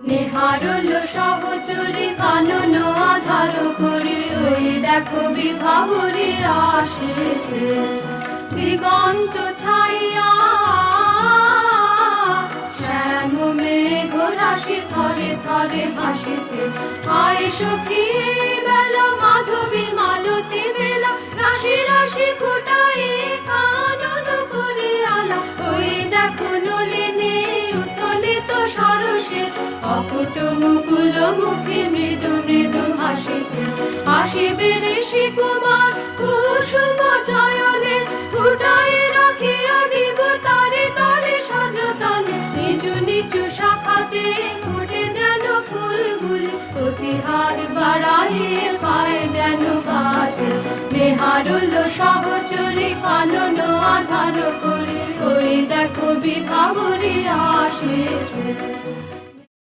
নেহারুল সহচরী কানন আধার করে ওই দেখো বিভাবরী আসেছে দিগন্ত ছাইয়া শ্যাম মেঘ রাশি থরে থরে হাসিছে আয় সখী বেলা মাধবী মালতী বেলা রাশি রাশি ফোটাই কানন করে আলা ওই দেখো নলিনী উথলিত সরসে অপুট মুকুল মুখে মৃদু মৃদু হাসিছে হাসিবে ঋষি কুমার কুসুম চয়নে ফুটাই রাখিয়া দিব তারে তারে সযতনে নিচু নিচু শাখাতে ফুটে যেন ফুলগুলি কচি হার বাড়াইয়ে পায় যেন গাছে নেহারুল সহচরী কানন আধার করে ওই দেখো বিভাবরী আসেছে।